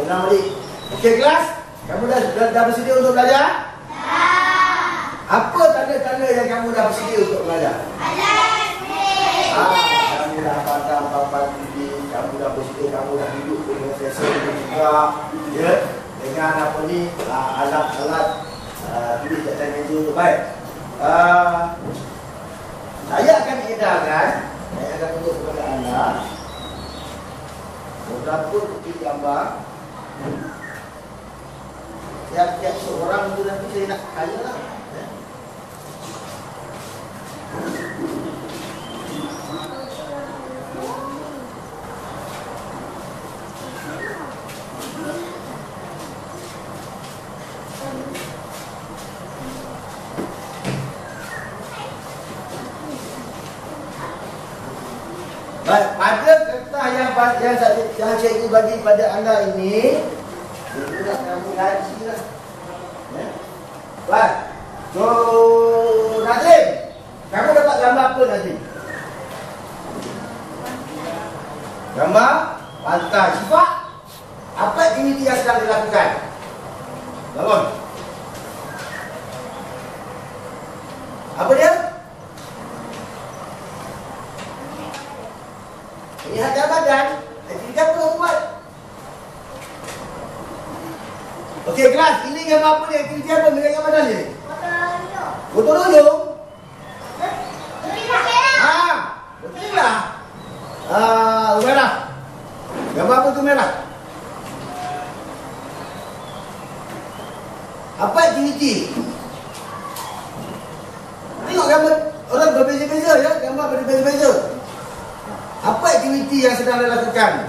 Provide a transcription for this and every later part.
Ulang balik. Okey kelas? Kamu dah bersedia untuk belajar? Apa tanda-tanda yang kamu dah bersedia untuk belajar? Kamu dah pandang papan TV, kamu dah bersedia, kamu dah duduk dengan sesi juga, ya, dengan apa ni, alat-alat tulis di atas meja. Baik. Saya akan edarkan, saya akan tunjuk kepada anda beberapa bukti gambar. Tiap-tiap seorang itu nanti saya nak tanya lah. Baik, pada kertas yang cikgu bagi pada anda ini, itu nak kamu kaji lah. Ya. Baik. So, Nazim, kamu dapat gambar apa Nazim? Gambar pantai. Sifat, apa aktiviti yang sedang dilakukan? Bangun. Apa dia? Lihat badan. Aktiviti apa kamu buat? Okey kelas, ini gambar apa ni? Aktiviti apa? Melihat badan ni? Gotong royong. Betul lah. Merah. Gambar apa tu merah? Apa aktiviti? Tengok gambar orang berbeza-beza ya, gambar berbeza-beza. Apa aktiviti yang sedang dilakukan?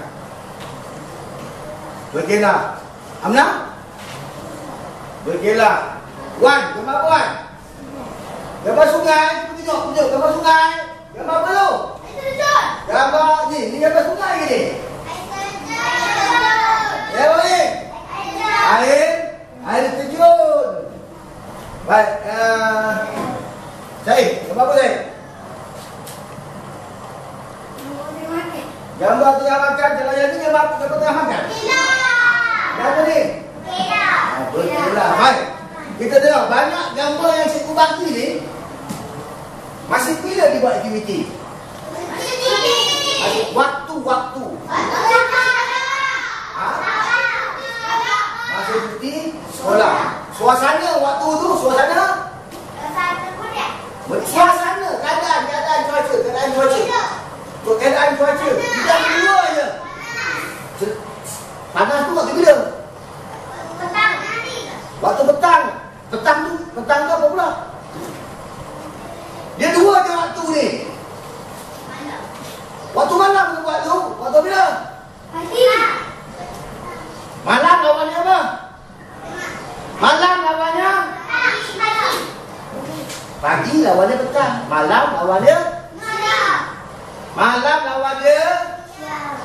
Berkelah. Amna? Berkelah. Wan, gambar apa Wan? Gambar sungai. Tunjuk gambar sungai. Gambar apa tu? Gambar ni gambar sungai ke ni? Ya boleh. Air terjun. Baik, Syed, gambar apa Syed? Gambar tengah makan, celayan ni gambar tengah makan? Gambar ni? Berkelah. Baik. Kita tengok banyak gambar yang cikgu bagi ni masih bila dibuat aktiviti? Waktu-waktu. Masih aktiviti sekolah. Suasana waktu tu, suasana? Suasana, keadaan cuaca. Keadaan cuaca. Tidak dua je. Panas tu waktu bila? Waktu petang. Petang tu apa pula? Dia dua je waktu ni. Waktu malam tu buat tu. Waktu bila? Malam lawannya apa? Malam lawannya? Pagi lawannya petang. Malam lawannya? Malam lawannya?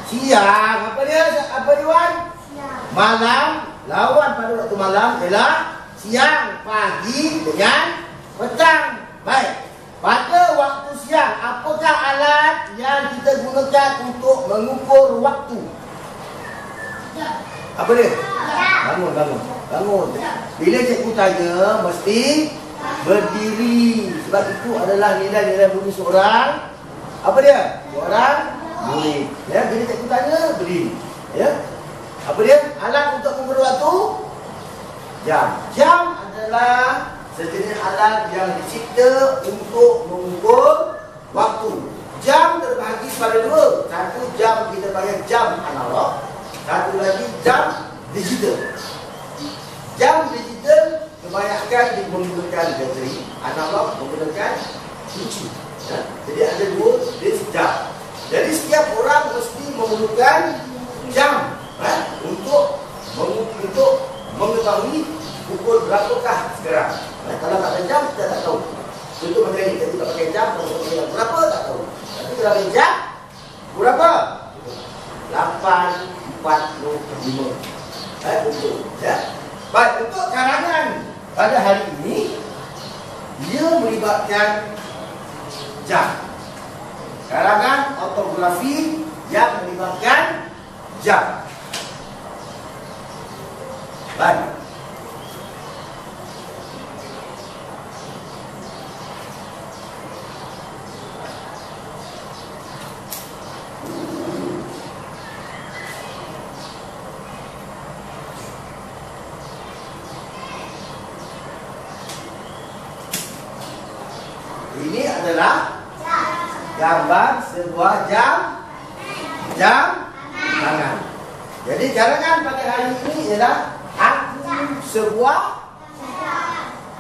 Siang. Apa dia Wan? Malam lawan pada waktu malam ialah siang, pagi dengan petang. Baik. Pada waktu siang, apakah alat yang kita gunakan untuk mengukur waktu? Apa dia? Bangun. Bila cikgu tanya, mesti berdiri. Sebab itu adalah nilai-nilai bunyi seorang. Apa dia? Seorang murid. Ya, bila cikgu tanya, berdiri. Ya. Apa dia? Alat untuk mengukur waktu? Jam. Jam adalah sejenis alat yang dicipta untuk mengukur waktu. Jam terbahagi pada dua. Satu jam kita panggil jam analog, satu lagi jam digital. Jam digital kebanyakan menggunakan bateri, analog menggunakan kunci. Ya? Jadi ada dua jenis jam. Jadi setiap orang mesti memerlukan jam untuk mengetahui pukul berapakah sekarang. Kalau tak ada jam, kita tak tahu. Contoh macam ni, kita tak pakai jam, kalau pakai jam berapa, tak tahu. Tapi kalau pakai jam, berapa? 8.45. Betul. Ya. Baik, untuk karangan pada hari ini, dia melibatkan jam. Karangan ortografi yang melibatkan jam. Baik. Ini adalah gambar sebuah jam tangan. Jadi cadangan pada hari ini ialah aku sebuah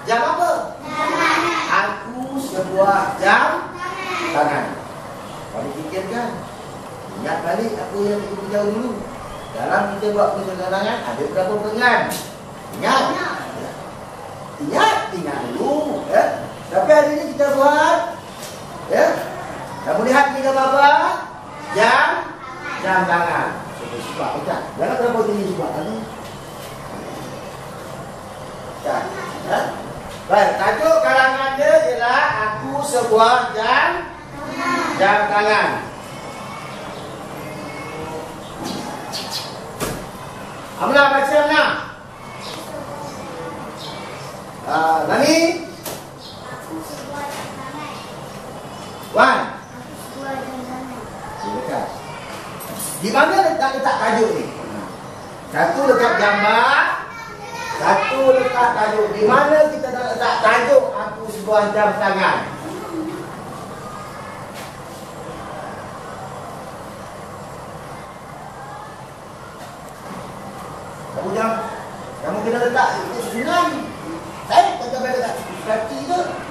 jam apa? Aku sebuah jam tangan. Kau fikirkan. Ingat balik apa yang kita beritahu dulu. Dalam kita buat perjalanan ada berapa perengan? Ingat dulu. Tapi hari ini kita buat, kamu lihat ni gambar apa? Jam tangan. Sebab tak. Jangan berapa tinggi sebab tadi. Tak. Baik, tajuk karangan dia ialah aku sebuah jam tangan. Amna baca Amna. Nani? Wan. Dekat. Di mana letak tajuk ni? Satu letak gambar, satu letak tajuk. Di mana kita nak letak tajuk aku sebuah jam tangan? Kamu kena letak susunan. Saya tak sampai letak kaki ke?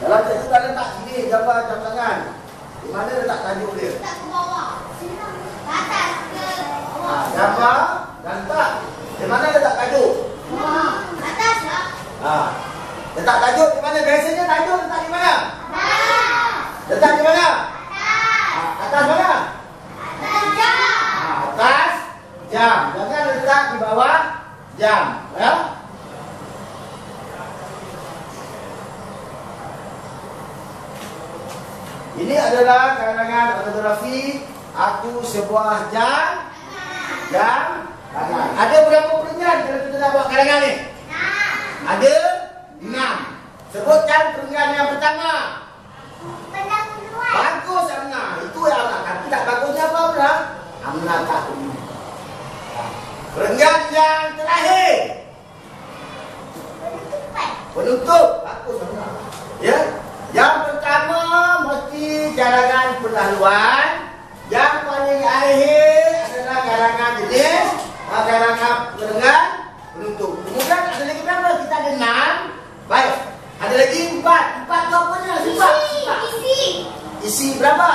Dalam cikgu dah letak sini gambar jam tangan. Di mana letak tajuk dia? Letak ke bawah. Sini. Atas ke bawah. Gambar dan letak. Di mana letak tajuk? Bawah. Atas lah. Letak tajuk di mana? Biasanya tajuk letak di mana? Atas. Letak di mana? Atas. Atas mana? Atas jam. Atas jam. Jangan letak di bawah jam. Ya? Ini adalah karangan fotografi aku sebuah jam tangan. Ada berapa peringkat kalau kita nak buat karangan ni? 6. Ada 6. Sebutkan peringkat yang pertama. Bagus Amna. Itu yang Amna. Tapi tak bagusnya apa Amna? Amna tak tahu. Peringkat yang terakhir. Penutup. Bagus Amna. Ya. Yang pertama mesti karangan pendahuluan. Yang paling akhir adalah karangan jenis karangan penutup. Kemudian ada lagi berapa? Kita ada 6. Baik. Ada lagi 4. 4 tu apa dia? Isi berapa?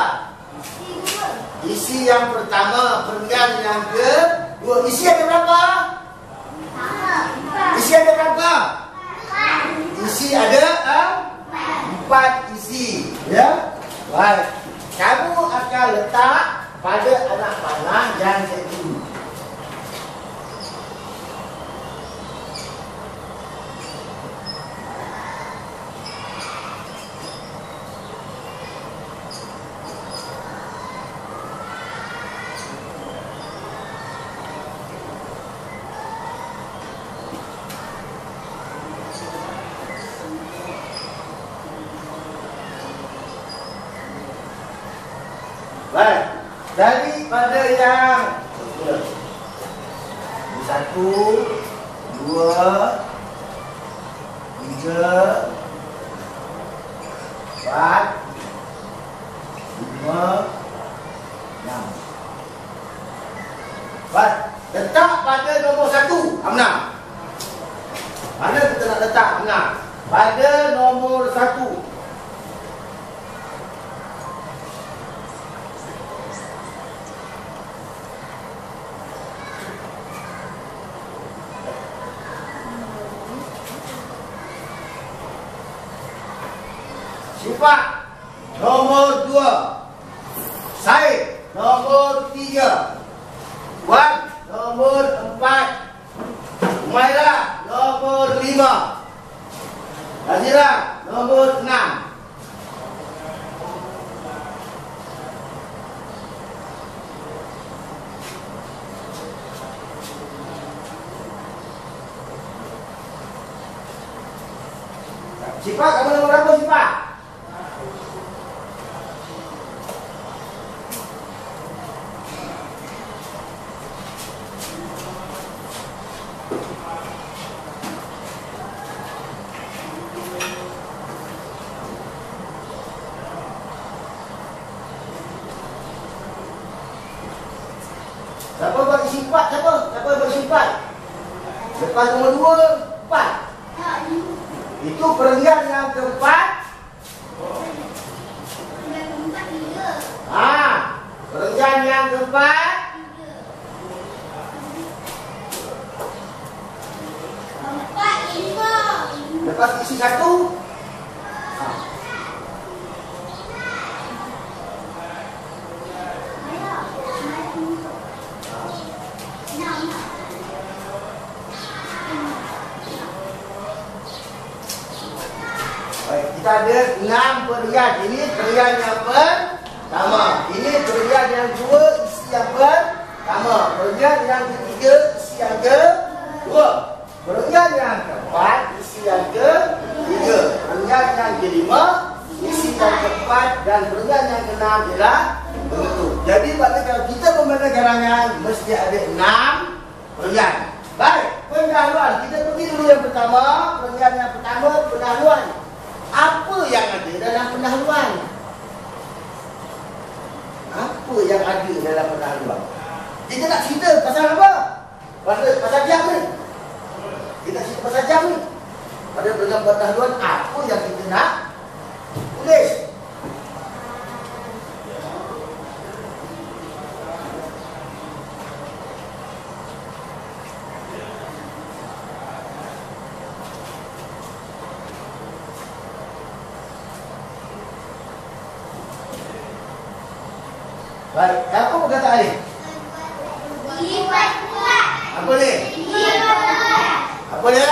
Isi yang pertama. Peringkat yang kedua. Isi ada berapa? Isi ada berapa? Isi ada 4 isi. Ya. Baik. Kamu akan letak pada anak panah yang cikgu. Baik, daripada yang 1, 2, 3, 4, 5, 6. Baik, letak pada nombor 1, Amna. Mana kita nak letak Amna? Pada nombor 1. Sifat nomor 2. Said nomor 3. Wan nomor nomor 4. Umairah nomor 5. Nazira nomor 6. Siapa kamu nomor berapa Siapa? Siapa bagi sifat? Siapa? Siapa bagi sifat? Lepas nomor 2, 4. Itu perenggan yang keempat. Perenggan yang keempat. Lepas isi 1. Kita ada 6 perenggan. Ini perenggan yang pertama. Ini perenggan yang kedua, isi yang pertama. Perenggan yang ketiga, isi yang kedua. Perenggan yang keempat, isi yang ketiga. Perenggan yang kelima, isi yang keempat. Dan perenggan yang keenam ialah penutup. Jadi kalau kita membina garangan, mesti ada 6 perenggan. Baik, pendahuluan. Kita pergi dulu yang pertama. Perenggan yang pertama, pendahuluan. Apa yang ada dalam pendahuluan? Apa yang ada dalam pendahuluan? Kita nak cerita pasal apa? Pasal jam ni. Kita cerita pasal jam ni. Pada dalam pendahuluan, apa yang kita nak tulis? Baik, apa perkataan ni? Apa ni? Apa dia?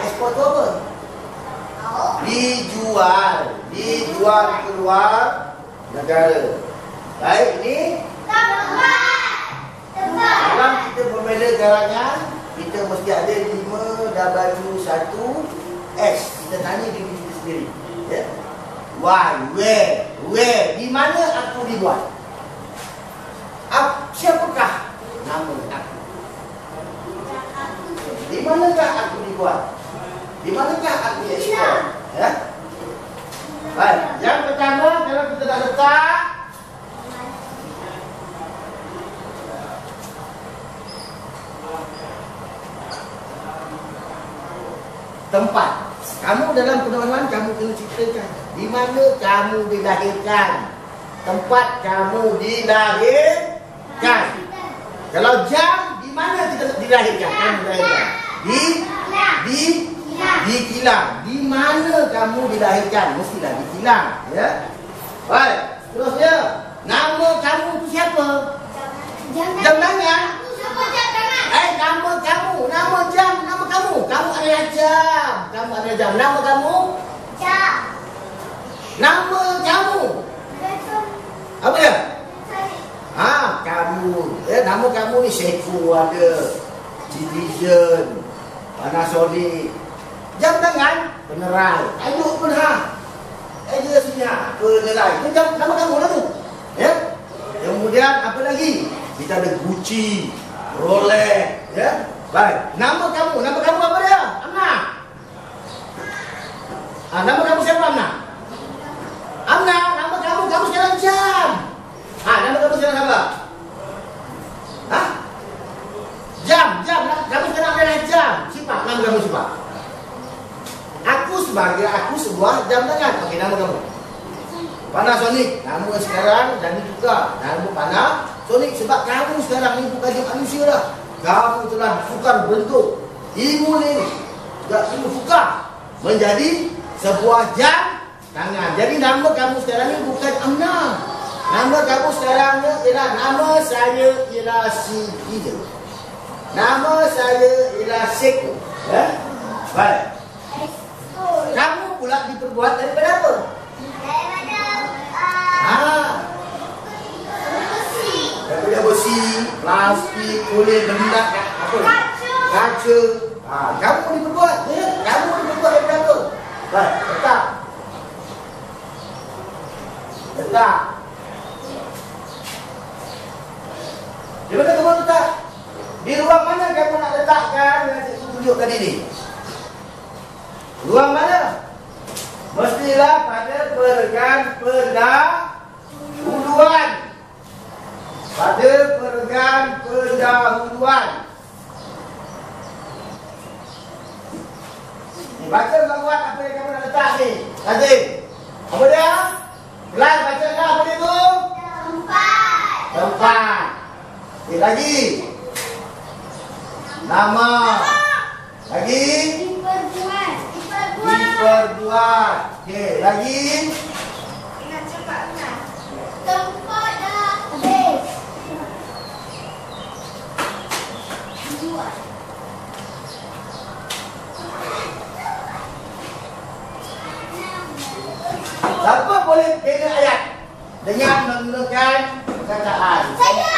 Ekspor tu apa? Dijual keluar negara. Baik, ini dalam kita membela garangan, kita mesti ada 5W1S. Kita tanya diri kita sendiri. Ya? Why? Where? Di mana aku dibuat? Siapakah nama aku? Di manakah aku dibuat? Di manakah aku diekspor? Ya? Baik. Yang pertama, kalau kita dah letak tempat. Kamu dalam pendahuluan, kamu kena ceritakan di mana kamu dilahirkan, tempat kamu dilahirkan. Kalau jam, di mana kita dilahirkan? Kamu dilahirkan di kilang. Di mana kamu dilahirkan? Mestilah di kilang. Ya. Baik. Terusnya, nama kamu tu siapa? Jam tangan. Nama jam, nama kamu. Kamu adalah jam. Kamu adalah jam. Nama kamu? Jam. Nama kamu? Apa dia? Kamu. Nama kamu ni Seiko ada. Citizen. Panasonic. Jam tangan? Penerai. Tajuk penerai. Dia sini penerai. Itu jam nama kamu lah tu. Ya. Kemudian apa lagi? Kita ada Gucci, Rolex. Ya. Baik. Nama kamu apa dia? Amna. Nama kamu siapa Amna? Amna, nama kamu sekarang jam. Nama kamu sekarang apa? Jam. Kamu sekarang adalah jam. Siapa? Nama kamu siapa? Aku sebuah jam tangan. Okey, nama kamu. Panasonic. Nama sekarang dan juga nama Panasonic sebab kamu sekarang ni bukan jam manusia dah. Kamu telah tukar bentuk. Ilmu ni juga ilmu fukah menjadi sebuah jam tangan. Jadi nama kamu sekarang ni bukan Amna. Nama kamu sekarang ni ialah nama saya ialah si Ida. Nama saya ialah Seko. Ya? Baik. Kamu pula diperbuat daripada apa? Daripada besi, plastik, kulit, benda apa? Kaca. Kamu diperbuat. Ya? Kamu diperbuat daripada apa? Baik, letak. Letak. Di mana kamu letak? Di ruang mana kamu nak letakkan yang saya tunjuk tadi ni? Ruang mana? Mestilah pada peregan pendahuluan. Pada peregan pendahuluan. Ni baca buat apa yang kamu nak letak ni. Nazim. Apa dia? Kelas baca lah apa dia tu? Tempat. Tempat. Okay, lagi. Nama. Lagi. Diperbuat. Okey, lagi. Ingat cepat kan? Tempat dah habis. Dibuat. Siapa boleh bina ayat dengan menggunakan perkataan? Saya.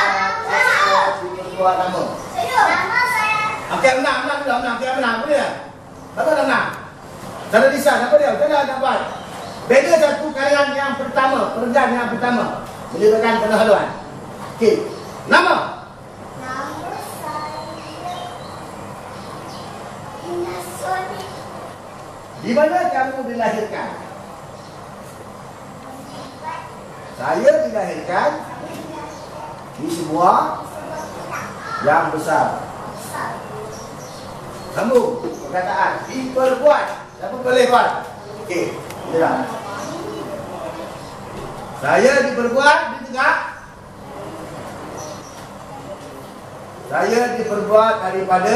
Buat nama. Nama saya. Okey, menang dulu, menang. Okey, menang. Apa dia? Apa dah menang? Cara lisan, apa dia? Macam mana nak buat? Beda satu kalian yang pertama, peregan yang pertama. Menunjukkan pendahuluan. Okey. Nama? Nama saya Inasoni. Di mana kamu dilahirkan? Saya dilahirkan di sebuah yang besar. Sambung perkataan diperbuat. Siapa boleh buat? Okey, jelas. Saya diperbuat di tegak. Saya diperbuat daripada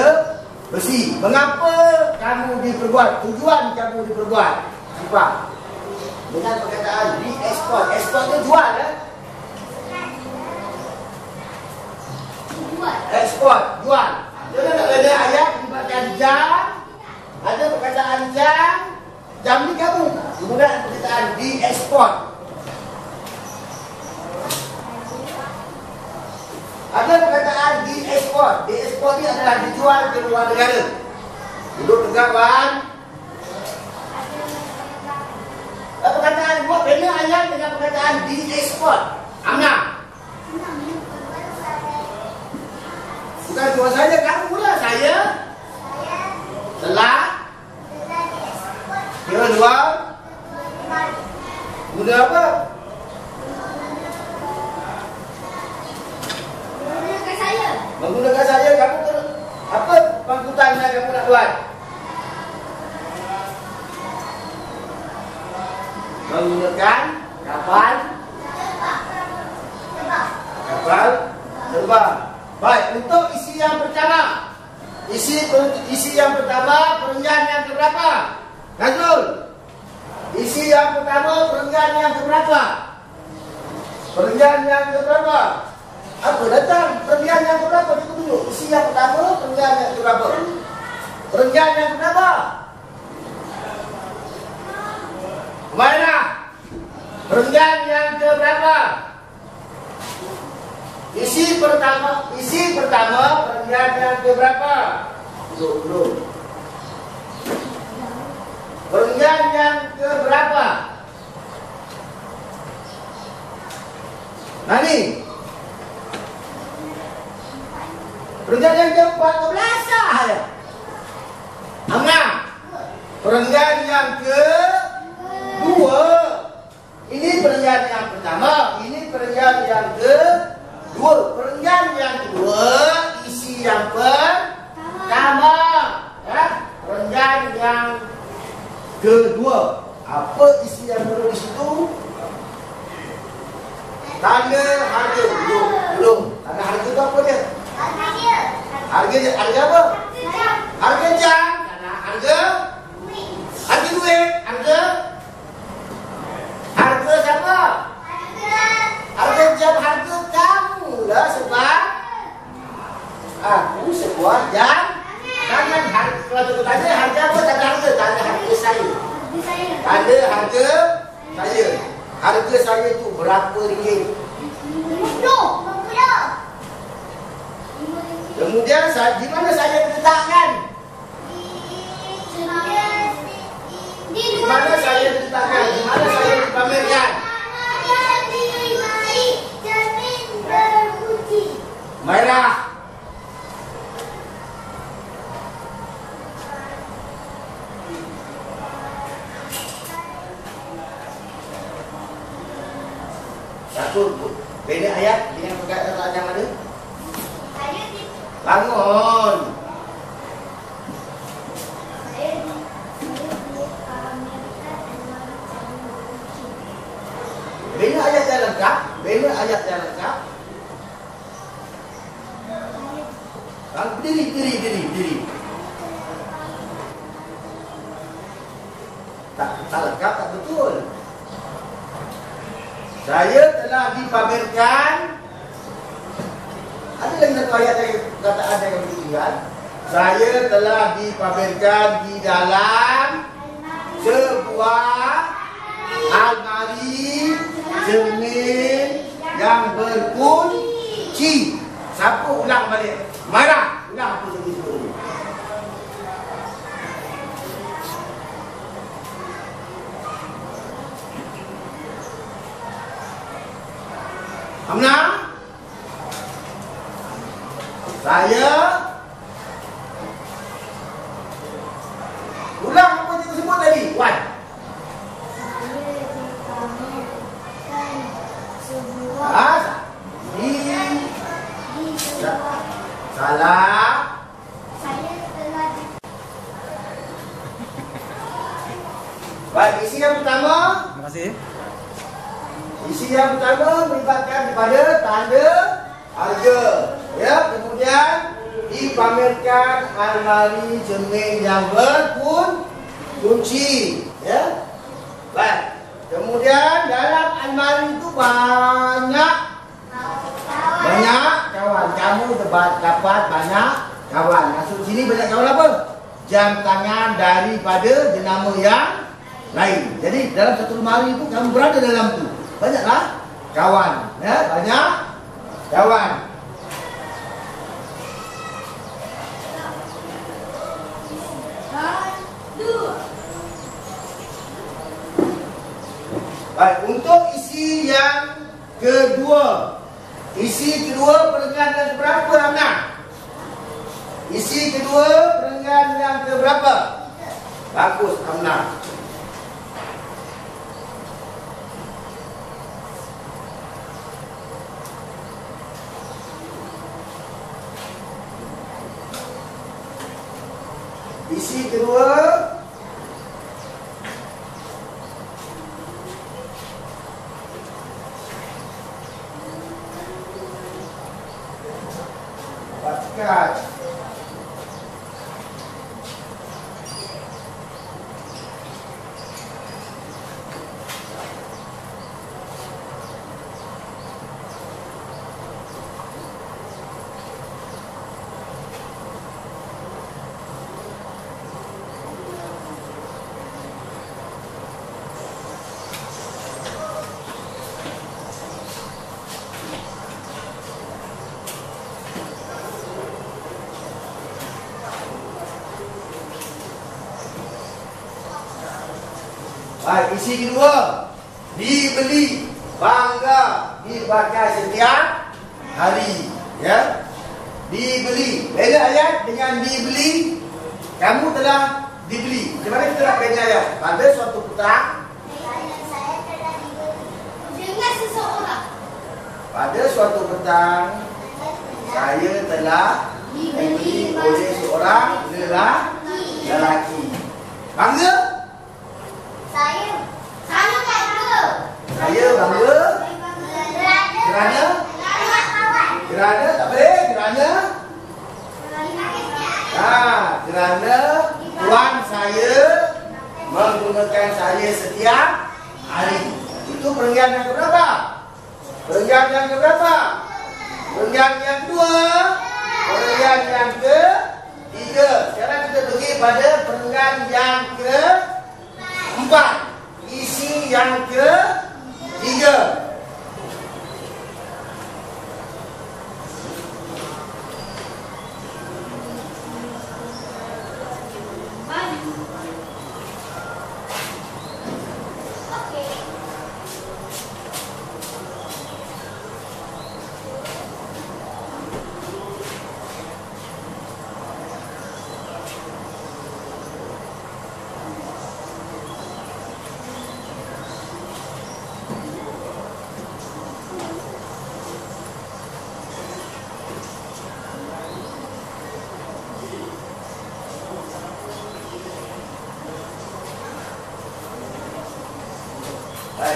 besi. Mengapa kamu diperbuat? Tujuan kamu diperbuat. Sifat. Dengan perkataan diekspor. Ekspor tu jual ya? Ekspor, jual. Jadi ada ayat melibatkan jam. Ada perkataan jam. Jam ni kamu. Kemudian perkataan diekspor. Ada perkataan diekspor. Diekspor ni adalah dijual ke luar negara. Duduk tegak kan? Perkataan buat bina ayat dengan perkataan diekspor. Amna. Bukan cuma saja, kamu pula. Saya telah ke luar. Guna apa? Menggunakan saya. Menggunakan saya. Kamu apa pangkutan yang kamu nak buat? Menggunakan kapal. Kapal terbang. Baik, untuk isi yang pertama. Isi yang pertama, perenggan yang keberapa? Nazrul. Isi yang pertama, perenggan yang keberapa? Perenggan yang keberapa? Apa datang? Perenggan yang keberapa? Kita tunjuk. Isi yang pertama, perenggan yang keberapa? Perenggan yang keberapa? Mana? Perenggan yang keberapa? Isi pertama, perenggan yang keberapa? Belum. Perenggan yang keberapa? Nani? Perenggan yang ke-14 ya? Amna? Perenggan yang kedua. Ini perenggan yang pertama, ini perenggan yang kedua. Perenggan yang kedua, isi yang pertama. Ya? Perenggan yang kedua. Apa isi yang kedua di situ? Tanda harga. Belum. Tanda harga itu apa dia? Harga apa? Harga pada harga saya. Harga saya tu berapa ringgit? Kemudian di mana saya letakkan? Di mana saya letakkan? Di mana saya dipamerkan? Merah. Satu beda ayat dengan perkataan yang ada. Bangun. Bina ayat yang lengkap. Bina ayat yang lengkap. Diri. Tak lengkap, tak betul. Saya telah dipamerkan. Ada lagi satu ayat yang kata ada yang berikutnya. Saya telah dipamerkan di dalam sebuah almari cermin yang berkunci. Siapa ulang balik? Marah. Ulang apa yang disebut ni? Amna? Saya ulang apa yang disebut tadi? Wan. Salah. Baik, isi yang pertama. Terima kasih. Isi yang pertama melibatkan kepada tanda harga. Ya, kemudian dipamerkan almari cermin yang berkunci. Ya. Baik. Kemudian dalam almari itu banyak kawan. Kamu dapat banyak kawan. Maksud sini banyak kawan apa? Jam tangan daripada jenama yang lain. Jadi dalam satu lemari itu kamu berada dalam tu. Banyaklah kawan. Ya, banyak kawan. Baik, untuk isi yang kedua. Isi kedua perenggan yang keberapa, Amna? Isi kedua perenggan yang keberapa? Bagus, Amna. Isi kedua Pascal. Baik, isi kedua. Dibeli, bangga, dipakai setiap hari. Ya. Dibeli. Beda ayat dengan dibeli. Kamu telah dibeli. Macam mana kita nak beda ayat? Pada suatu petang. Dengan seseorang. Pada suatu petang. Saya telah dibeli oleh seorang lelaki. Bangga? Saya bangga. Saya bangga. Kerana? Kerana tak boleh. Kerana tuan saya menggunakan saya setiap hari. Itu perenggan yang keberapa? Perenggan yang keberapa? Perenggan yang kedua. Perenggan yang ketiga. Sekarang kita pergi pada perenggan yang keempat. yang ketiga.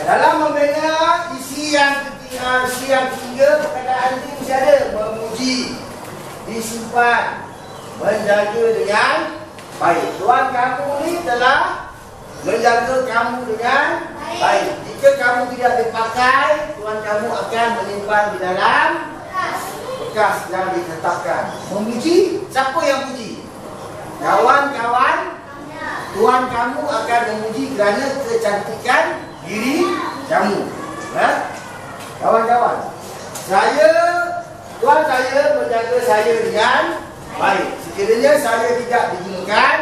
Dalam membina isi yang ketiga, perkataan ini mesti ada memuji, disimpan, menjaga dengan baik. Tuhan kamu ni telah menjaga kamu dengan baik. Jika kamu tidak dipakai, Tuhan kamu akan menyimpan di dalam bekas yang ditetapkan. Memuji, siapa yang puji? Kawan-kawan, Tuhan kamu akan memuji kerana kecantikan diri kamu. Kawan-kawan, Tuhan saya menjaga saya dengan baik. Sekiranya saya tidak digunakan,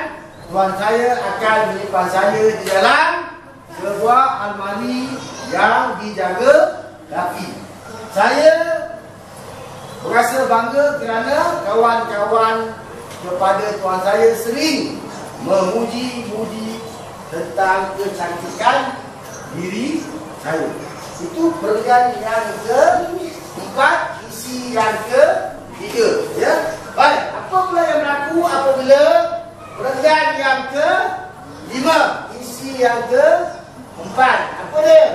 Tuhan saya akan menyimpan saya di dalam sebuah almari yang dijaga rapi. Saya berasa bangga kerana kawan-kawan kepada Tuhan saya sering memuji-muji tentang kecantikan diri saya. Itu perenggan yang keempat, isi yang ketiga. Ya, baik. Apa pula yang berlaku apabila perenggan yang kelima, isi yang keempat? Apa dia?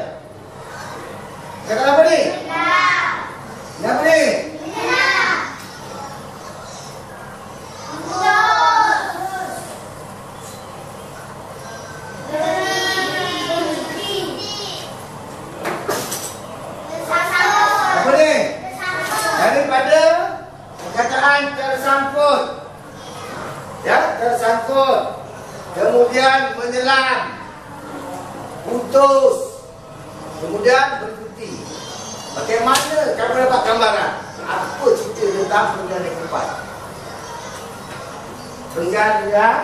Cakap apa ni? Apa ni? Daripada perkataan tersangkut, ya, tersangkut, kemudian menyelam, putus, kemudian berhenti. Bagaimana kamu dapat gambaran? Apa cerita tentang perenggan yang keempat? Perenggan yang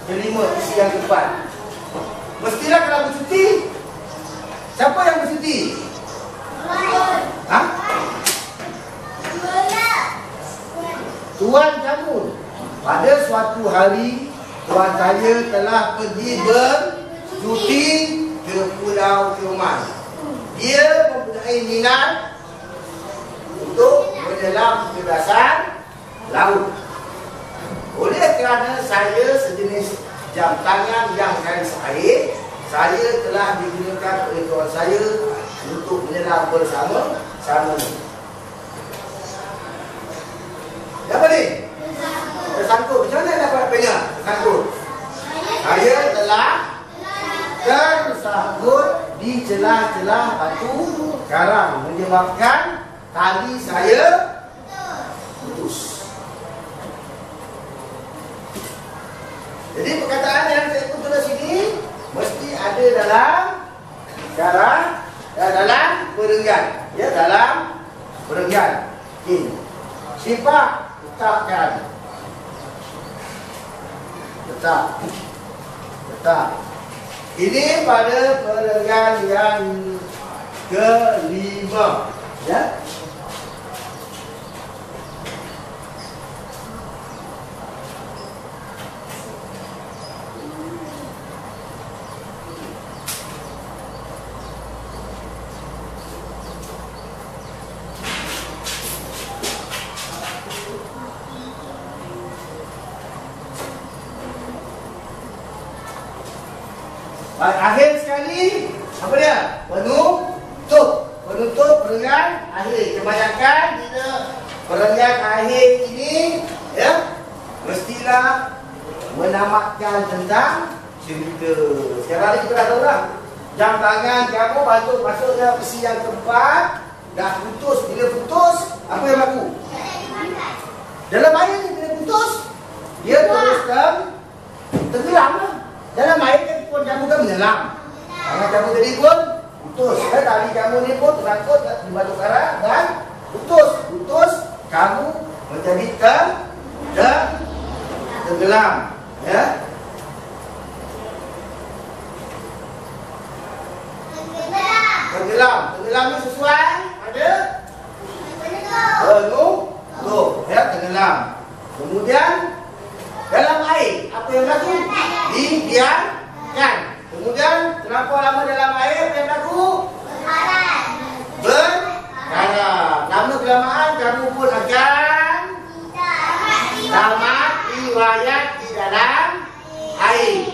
kelima, isi yang keempat. Mestilah kalau bercuti, siapa yang bercuti? Tuan kamu. Pada suatu hari, tuan saya telah pergi bercuti ke Pulau Tioman. Dia mempunyai minat untuk menyelam ke dasar laut. Oleh kerana saya sejenis jam tangan yang garis air, saya telah digunakan oleh tuan saya untuk menyelam bersama-sama. Apa ni? Tersangkut. Macam mana dapat pena? Tersangkut. Saya telah tersangkut di celah-celah batu karang, menyebabkan tali saya putus. Jadi perkataan yang saya tulis sini mesti ada dalam karang, dalam perenggan. Ya, dalam perenggan. Ini. Sifat tetapkan. Tetap. Ini pada perenggan yang kelima. Ya. Akhir sekali, apa dia? Penutup. Penutup perenggan akhir. Kebanyakan kita perenggan akhir ini, ya, mestilah menamatkan tentang cerita. Sekarang ni kita dah tahu dah. Jam tangan kamu bantu masuknya besi yang keempat, dah putus. Bila putus, apa yang berlaku? Dalam air ni bila putus, dia terus tenggelam lah. Dalam air kan pun jamu kan menyelam. Tangan jamu tadi tenggelam. Ya. Tenggelam. Tenggelam ni sesuai ada penuh. Ya, tenggelam. Kemudian dalam air apa yang berlaku? Didiamkan. Kemudian kenapa lama dalam air apa yang berlaku? Berkarat. Lama kelamaan kamu pun akan tamat riwayat di dalam air.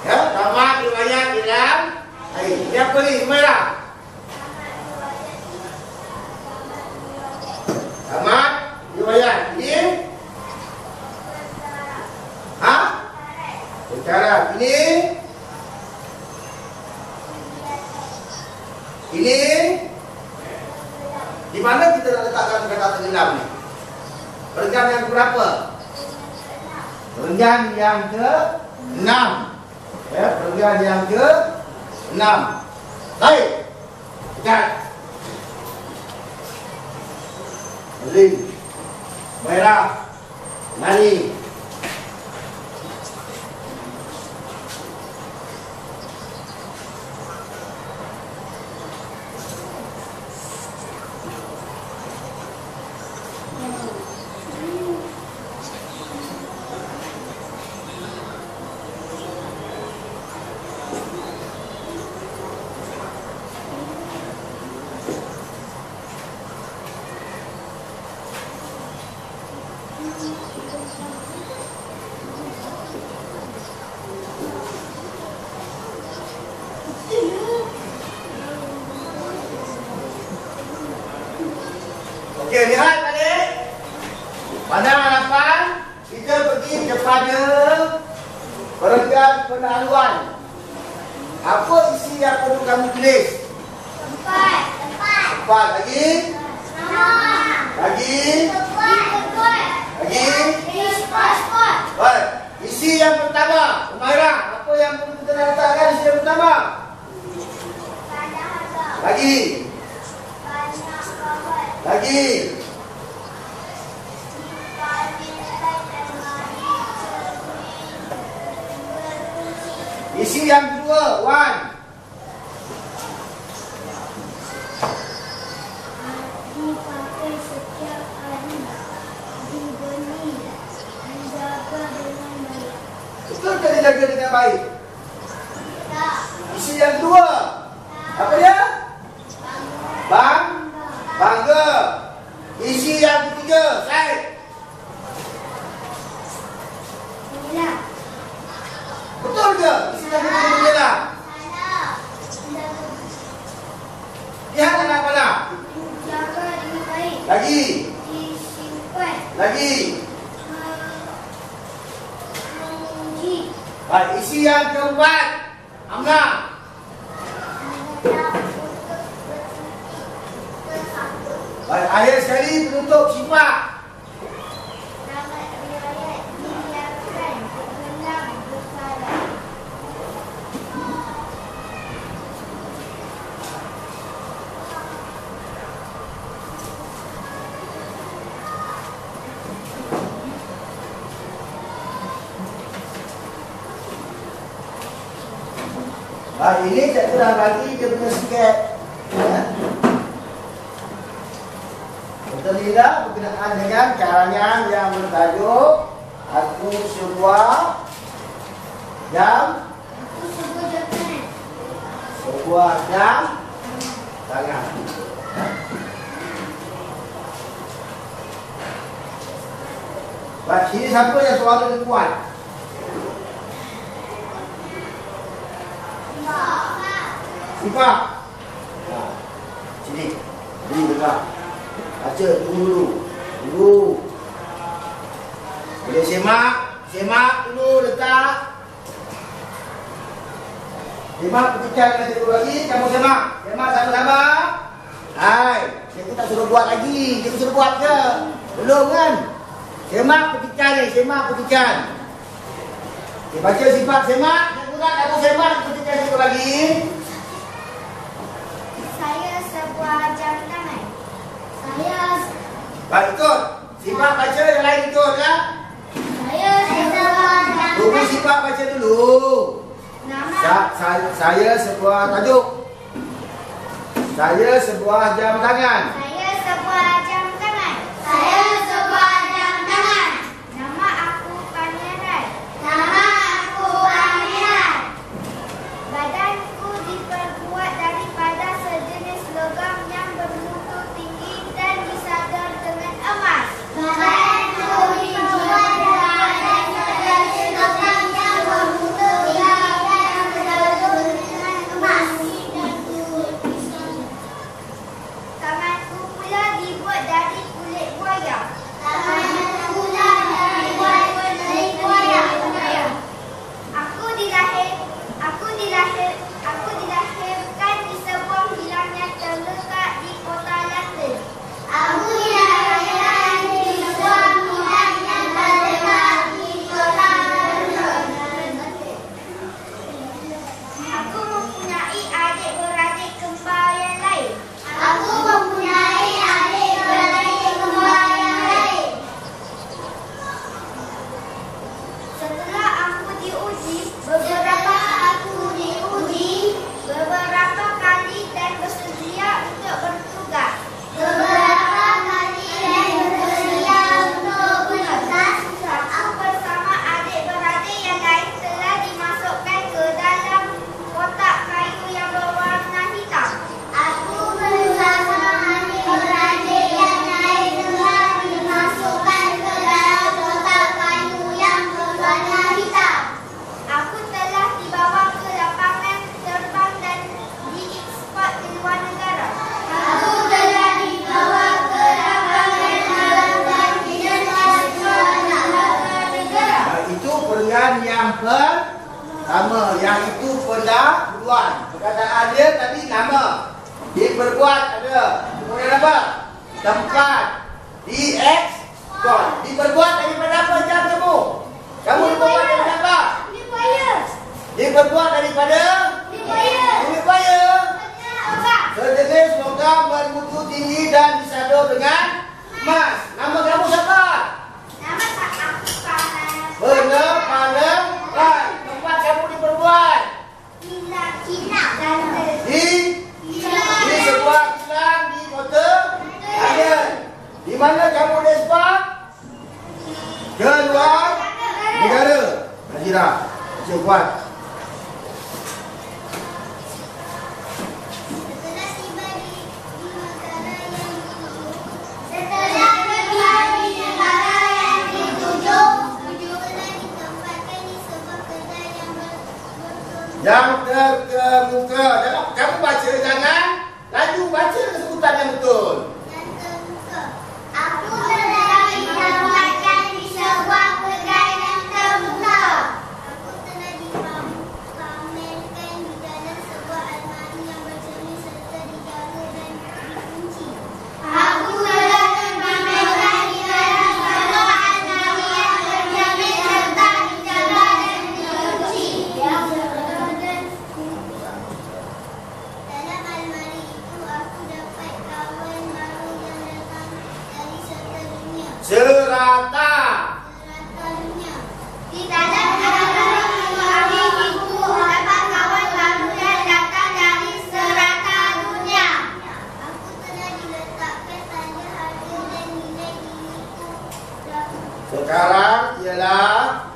Ya, tamat riwayat di dalam air. Ini apa ni? Merah. Tamat riwayat di berkarat. Ini di mana kita nak letakkan kata tenggelam ni? Perenggan yang berapa? Perenggan yang ke-6. Ya, perenggan yang ke-6. Baik. Dekat. Beling. Merah. Nani. Okey, lihat balik. Pada hadapan kita pergi kepada perenggan pendahuluan. Apa isi yang perlu kamu tulis? Tempat. Tempat lagi. Lagi. Baik. Isi yang pertama, Umairah. Apa yang perlu kita letakkan isi yang pertama? Lagi. Isi yang kedua, Wan. Dipakai setiap hari, dibeli, dijaga dengan baik. Betul ke dijaga dengan baik? Isi yang kedua, apa dia? Bangga. Isi yang ketiga, Syed. Betul ke? Isi yang ketiga menjelah. Lihat anak panah. Jaga dengan baik. Lagi. Disimpan. Lagi. Menguji. Baik, isi yang keempat, Amna. Baik, akhir sekali penutup sifat. Tamat riwayat dibiarkan tenggelam berkarat. Baik, ini cikgu dah bagi dia punya sikit. Ya. Terlihat berkenaan dengan karangan yang bertajuk Aku Sebuah Jam Sebuah Jam Tangan. Baik, sini siapa yang suara dia kuat? Sifat. Sini. Ini dengar. Baca, tunggu dulu. Boleh semak dulu, letak. Semak petikan dengan cikgu lagi, kamu semak sama-sama. Hai, cikgu tak suruh buat lagi, cikgu suruh buat ke? Belum kan? Semak petikan ni, Okay, baca sifat semak, cikgu nak kamu semak petikan cikgu lagi. Saya sebuah jam tangan. Baik, ikut. Sifat baca yang lain ikut ya. Saya Sifat baca dulu. Saya sebuah tajuk. Saya sebuah jam tangan. Saya sebuah jam tangan. Saya sebuah jam tangan. Nama aku Pangeran. Nama aku Pangeran. Badanku diperbuat daripada sejenis logam yang bermutu tinggi dan disadar dengan emas. Badanku diperbuat daripada sejenis logam yang bermutu tinggi dan disadar dengan emas. Tanganku pula dibuat dari kulit buaya. Tanganku pula dibuat dari kulit buaya. Aku dilahirkan di sebuah bilang yang terletak di kota London. Aku dilahirkan di sebuah bilang yang terletak di kota London. Aku mempunyai adik-beradik kembar yang lain. Aku mempunyai adik-beradik kembar yang lain. Setelah aku diuji, beberapa kali dan bersedia untuk bertugas. Aku bersama adik-beradik yang lain telah dimasukkan ke dalam kotak kayu yang berwarna hitam. Aku bersama adik-beradik yang lain telah dimasukkan ke dalam kotak kayu yang berwarna hitam. Aku telah dibawa ke lapangan terbang dan diekspor ke luar negara. Aku telah dibawa ke lapangan terbang dan diekspor ke luar negara. Itu perenggan yang pertama. Yang itu pendahuluan. Perkataan dia tadi nama. Diperbuat ada. Kemudian apa? Tempat. Diekspor. Diperbuat daripada apa jam kamu? Kamu diperbuat daripada apa? Diperbuat daripada kulit buaya. Sejenis logam bermutu tinggi dan disadar dengan emas. Nama kamu siapa? Nama aku Pangeran. Benar, Pangeran. Tempat kamu diperbuat di sebuah kilang di kota London. Di mana kamu diekspor? Ke luar negara. Najira, siap buat. Yang terkemuka. Kamu baca, jangan laju baca sebutan yang betul. Aku telah ditempatkan di sebuah kedai yang terbuka. Aku telah dipamerkan di dalam sebuah almari yang bercermin serta dijaga dan dikunci. Aku telah dipamerkan di dalam sebuah almari yang bercermin serta dijaga dan dikunci. Dalam almari itu aku dapat kawan baru yang datang dari serta dunia. Serata. Di dalam almari itu dapat kawan baru yang datang dari serata dunia. Aku telah diletakkan tanda harga dan nilai diriku. Sekarang ialah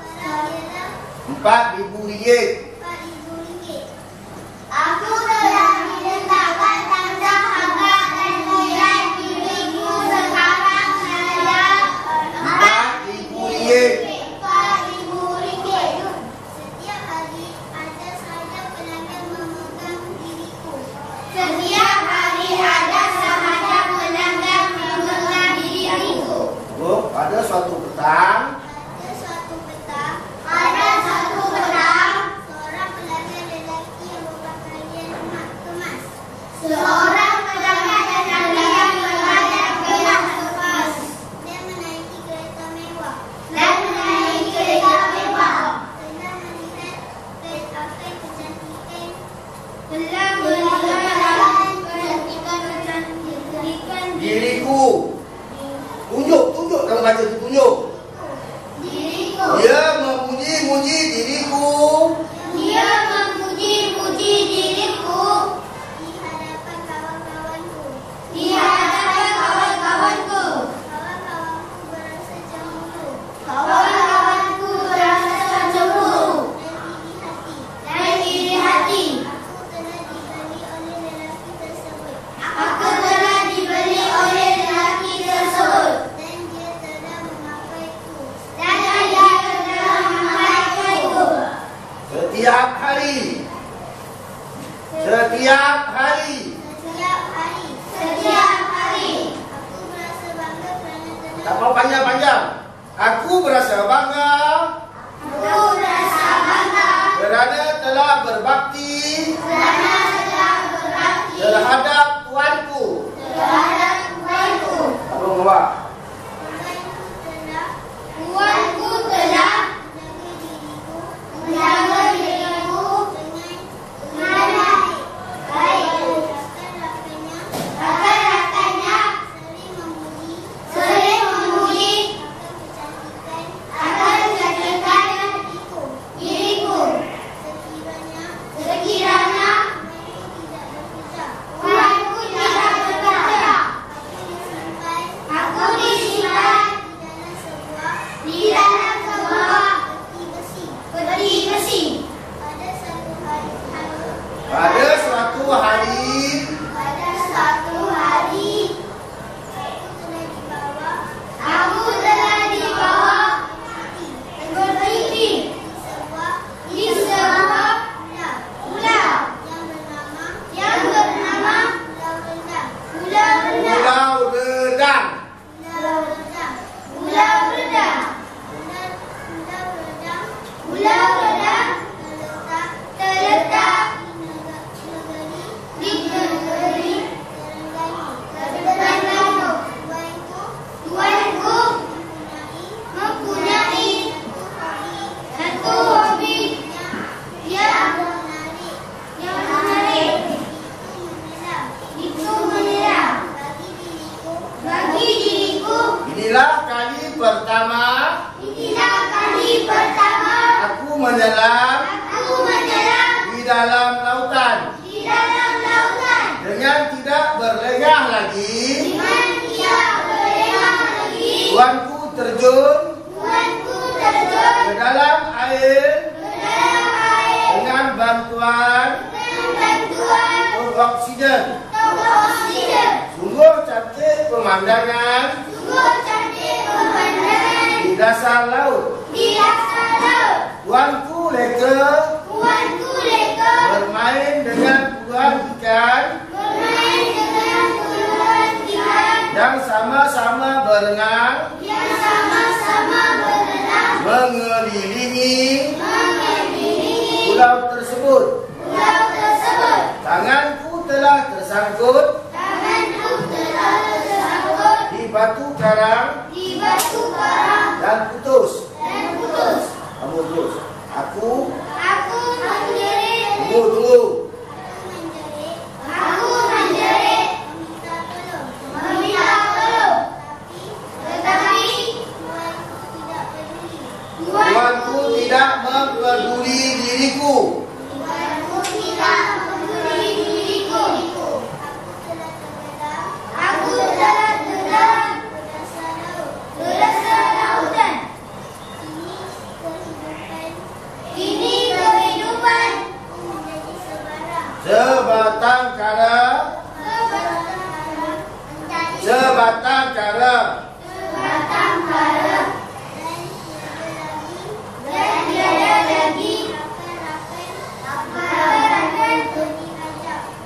RM4,000. Aku telah diletakkan tanda harga dan nilai diriku sekarang adalah RM4,000. Setiap hari ada sahaja pelanggan memegang diriku. Setiap hari ada sahaja pelanggan memegang diriku. Oh, ada suatu petang. Seorang pelanggan lelaki yang berpakaian kemas. Seorang pelanggan lelaki yang berpakaian kemas. Dia menaiki kereta mewah. Tengah melihat apa kecantikan. Diriku. Tunjuk kamu baca tu, tunjuk. Diriku. Dia memuji memuji-muji diriku. Dia memuji-muji diriku. Di hadapan kawan-kawanku. Di hadapan kawan-kawanku. Kawan-kawanku berasa cemburu. Kawan-kawanku berasa cemburu. Dan iri hati. Aku telah dibeli oleh lelaki tersebut. Dan dia telah memakaiku. Setiap hari. Setiap hari. Aku merasa bangga kerana telah. Tak mau panjang-panjang. Aku berasa bangga kerana telah berbakti terhadap tuanku. Apa bawah? Tuanku telah menjaga diriku dengan baik. Rakan-rakannya sering memuji akan kecantikan diriku. Sekiranya tuanku tidak bekerja, aku disimpan di dalam sebuah peti besi. Pada suatu hari aku telah dibawa bermimpi di sebuah pulau yang bernama Pulau Redang. Pulau Redang. Pulau Redang terletak di negeri Terengganu. Tuanku mempunyai satu hobi yang menarik, itu menyelam. Bagi diriku, Inilah kali pertama aku menyelam di dalam lautan dengan tidak berlengah lagi. Tuanku terjun ke dalam air dengan bantuan oksigen. Sungguh cantik pemandangan di dasar laut. Tuanku leka bermain dengan puluhan ikan yang sama-sama berenang mengelilingi pulau tersebut. Tanganku telah tersangkut di batu karang dan putus. Kamu terus. Aku tunggu. Meminta tolong. Tetapi Tuanku tidak memperduli diriku. Aku telah tenggelam ke dasar lautan. Kini kehidupan Sebatang kara dan tiada lagi rakan-rakan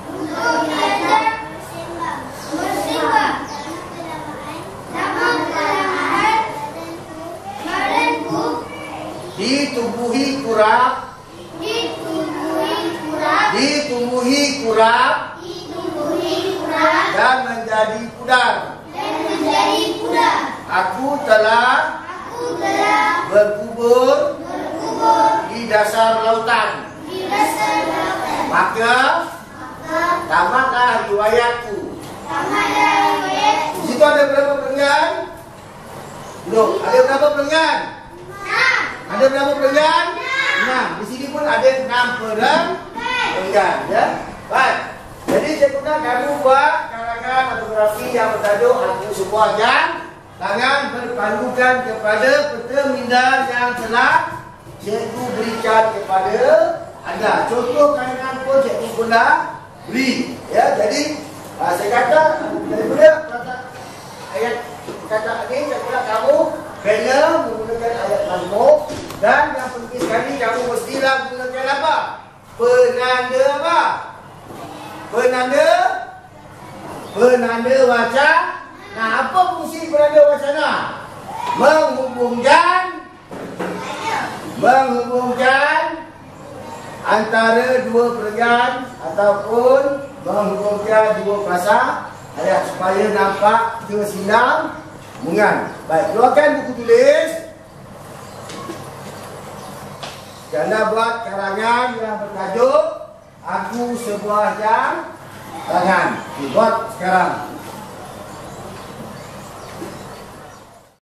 untuk diajak bersembah. Namun kelemahan badanku ditumbuhi kurap dan menjadi pudar. Aku telah berkubur di dasar lautan. Maka tamatlah riwayatku. Di situ ada berapa perenggan? Loh, ada berapa perenggan? Ada berapa perenggan? 6. Di sini pun ada 6 perenggan, ya. Baik. Jadi cikgu nak kamu buat karangan atau grafi yang bertajuk Aku Sebuah Jam Tangan berpandukan kepada peta minda yang telah cikgu berikan kepada anda. Contoh karangan pun cikgu pun dah beri, ya. Jadi saya kata daripada ayat kata ini, cikgu nak kamu kena menggunakan ayat Mazmur. Dan yang penting sekali, kamu mestilah menggunakan apa? Penanda apa? Penanda wacana. Nah, apa fungsi penanda wacana? Menghubungkan antara dua perenggan ataupun menghubungkan dua pasang ayat supaya nampak kesinambungan. Baik, keluarkan buku tulis. Anda buat karangan yang bertajuk Aku Sebuah Jam Tangan. Buat sekarang.